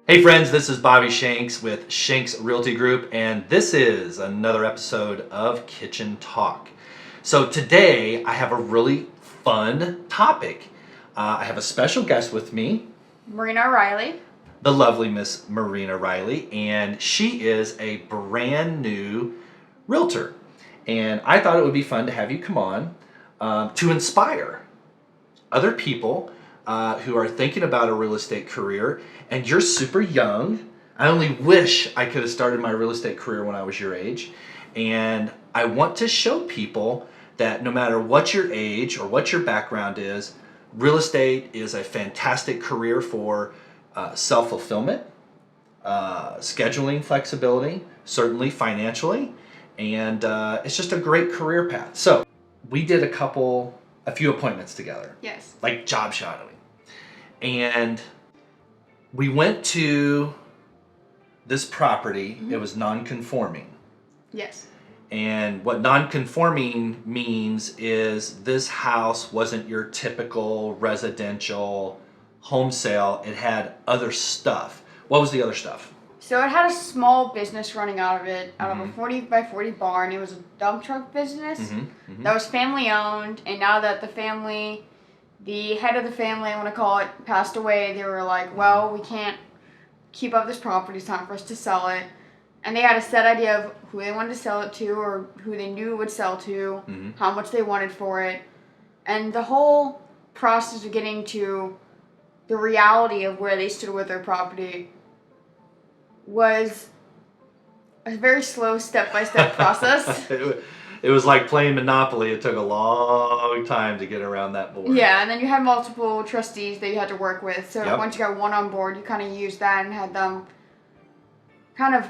Hey friends, this is Bobby Shanks with Shanks Realty Group, and this is another episode of Kitchen Talk. So today I have a really fun topic. I have a special guest with me, Marina Riley. the lovely Miss Marina Riley, and she is a brand new realtor. And I thought it would be fun to have you come on to inspire other people who are thinking about a real estate career, and you're super young. I only wish I could have started my real estate career when I was your age. And I want to show people that no matter what your age or what your background is, real estate is a fantastic career for self-fulfillment, scheduling flexibility, certainly financially, and it's just a great career path. So we did a few appointments together. Yes. Like job shadowing. And we went to this property. Mm-hmm. It was non-conforming. Yes. And what non-conforming means is this house wasn't your typical residential home sale. It had other stuff. What was the other stuff? So it had a small business running out of it, out of a 40 by 40 barn. It was a dump truck business that was family owned. And now that the head of the family, I want to call it, passed away, they were like, well, we can't keep up this property. It's time for us to sell it. And they had a set idea of who they wanted to sell it to, or who they knew it would sell to, how much they wanted for it. And the whole process of getting to the reality of where they stood with their property was a very slow step-by-step process. It was like playing Monopoly. It took a long time to get around that board. Yeah, and then you had multiple trustees that you had to work with. So Yep. once you got one on board, you kind of used that and had them kind of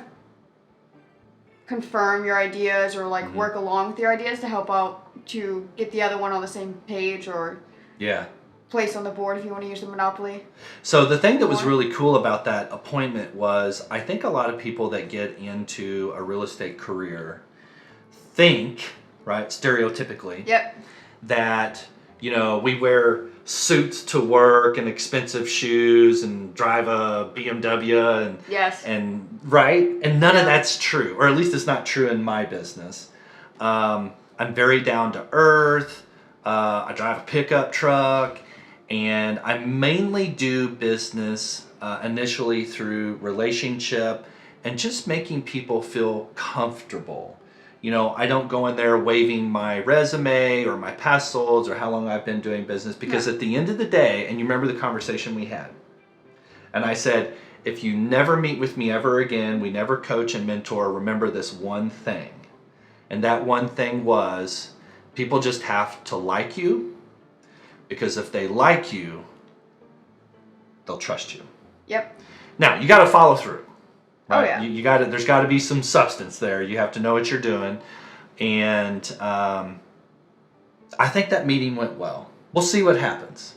confirm your ideas or like work along with your ideas to help out to get the other one on the same page or Yeah. place on the board if you want to use the Monopoly. So the thing that was really cool about that appointment was I think a lot of people that get into a real estate career think, right, stereotypically, Yep. that, you know, we wear suits to work and expensive shoes and drive a BMW and Yes. and right, and none of Yeah. that's true, or at least it's not true in my business. I'm very down to earth. I drive a pickup truck, and I mainly do business initially through relationship and just making people feel comfortable. You know, I don't go in there waving my resume or my past solds or how long I've been doing business, because at the end of the day, and you remember the conversation we had, and I said, if you never meet with me ever again, we never coach and mentor, remember this one thing. And that one thing was, people just have to like you, because if they like you, they'll trust you. Yep. Now, you got to follow through. Right? Oh, yeah. You got to. There's got to be some substance there. You have to know what you're doing, and I think that meeting went well. We'll see what happens.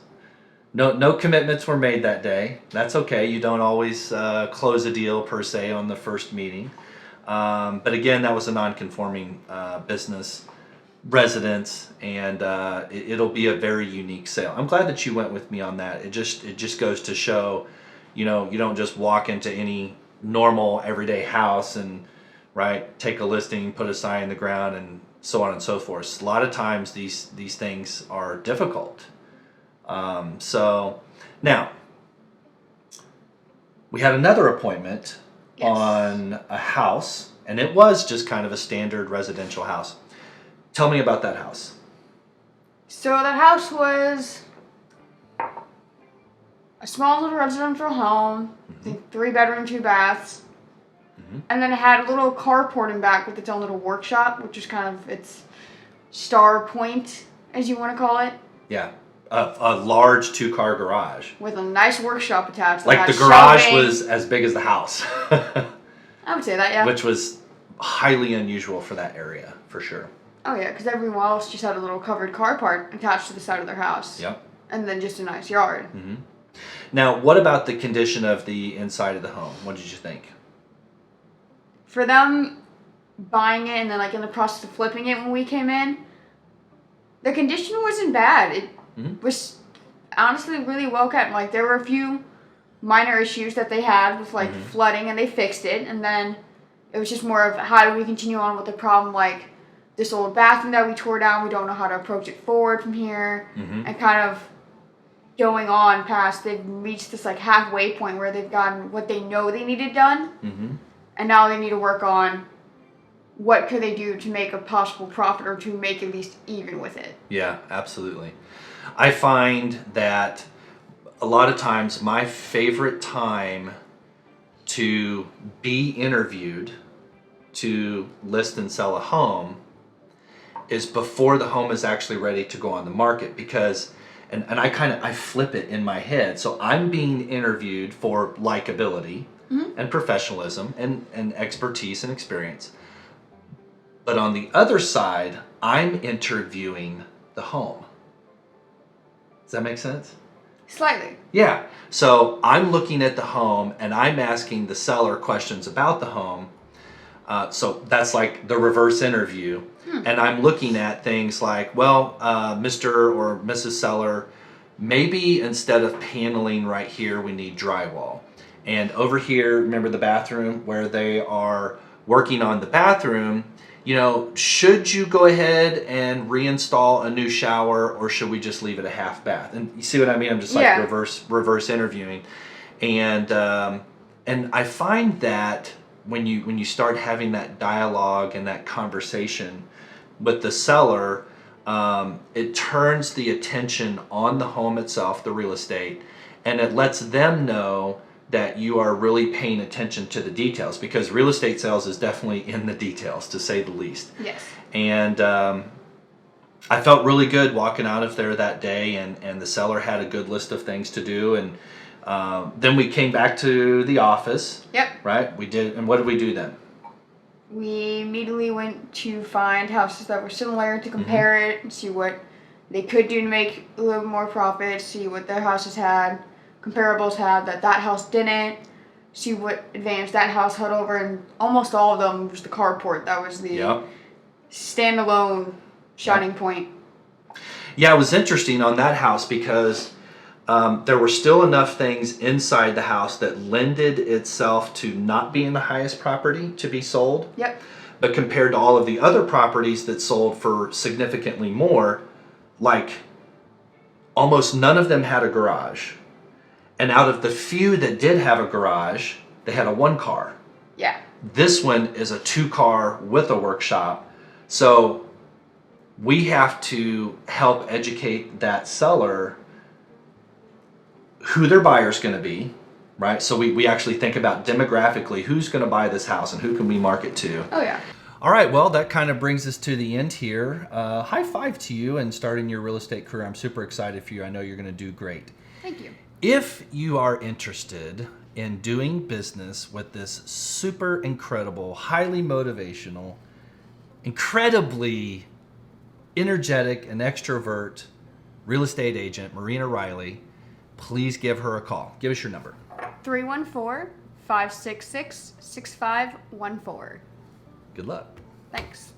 No commitments were made that day. That's okay. You don't always close a deal per se on the first meeting. But again, that was a non-conforming business residence, and it'll be a very unique sale. I'm glad that you went with me on that. It just goes to show, you know, you don't just walk into any normal everyday house and take a listing, put a sign in the ground, and so on and so forth. A lot of times these things are difficult. So now we had another appointment on a house, and it was just kind of a standard residential house. Tell me about that house. So that house was a small little residential home, I think 3 bedroom, 2 baths. And then it had a little carport in back with its own little workshop, which is kind of its star point, as you want to call it. Yeah, a large 2-car garage. With a nice workshop attached. Like that the had garage shelving. was as big as the house. I would say that, yeah. Which was highly unusual for that area, for sure. Oh, yeah, because everyone else just had a little covered car park attached to the side of their house. Yep. And then just a nice yard. Now, what about the condition of the inside of the home? What did you think? For them buying it and then like in the process of flipping it when we came in, the condition wasn't bad. It was honestly really well kept. Like there were a few minor issues that they had with like flooding, and they fixed it. And then it was just more of how do we continue on with the problem, like this old bathroom that we tore down, we don't know how to approach it forward from here, and kind of going on past, they've reached this like halfway point where they've gotten what they know they needed done, and now they need to work on what could they do to make a possible profit or to make at least even with it. Yeah, absolutely. I find that a lot of times my favorite time to be interviewed to list and sell a home is before the home is actually ready to go on the market, because and I flip it in my head. So I'm being interviewed for likability and professionalism and expertise and experience. But on the other side, I'm interviewing the home. Does that make sense? Slightly. Yeah. So I'm looking at the home and I'm asking the seller questions about the home. So that's like the reverse interview. And I'm looking at things like, well, Mr. or Mrs. Seller, maybe instead of paneling right here, we need drywall. And over here, remember the bathroom where they are working on the bathroom, you know, should you go ahead and reinstall a new shower, or should we just leave it a half bath? And you see what I mean? I'm just like reverse interviewing. And I find that when you start having that dialogue and that conversation with the seller, it turns the attention on the home itself, the real estate, and it lets them know that you are really paying attention to the details, because real estate sales is definitely in the details, to say the least. Yes. And I felt really good walking out of there that day, and the seller had a good list of things to do. And then we came back to the office. Yep. Right? We did. And what did we do then? We immediately went to find houses that were similar to compare it and see what they could do to make a little more profit, see what their houses had, comparables had that house didn't, see what advantage that house had over, and almost all of them was the carport. That was the standalone shining point. Yeah, it was interesting on that house because there were still enough things inside the house that lended itself to not being the highest property to be sold. Yep. But compared to all of the other properties that sold for significantly more, like almost none of them had a garage. And out of the few that did have a garage, they had a 1-car. Yeah. This one is a 2-car with a workshop. So we have to help educate that seller who their buyer's going to be, right? So we actually think about demographically who's going to buy this house and who can we market to. Oh, yeah. All right, well, that kind of brings us to the end here. High five to you and starting your real estate career. I'm super excited for you. I know you're going to do great. Thank you. If you are interested in doing business with this super incredible, highly motivational, incredibly energetic and extrovert real estate agent, Marina Riley, please give her a call. Give us your number. 314-566-6514. Good luck. Thanks.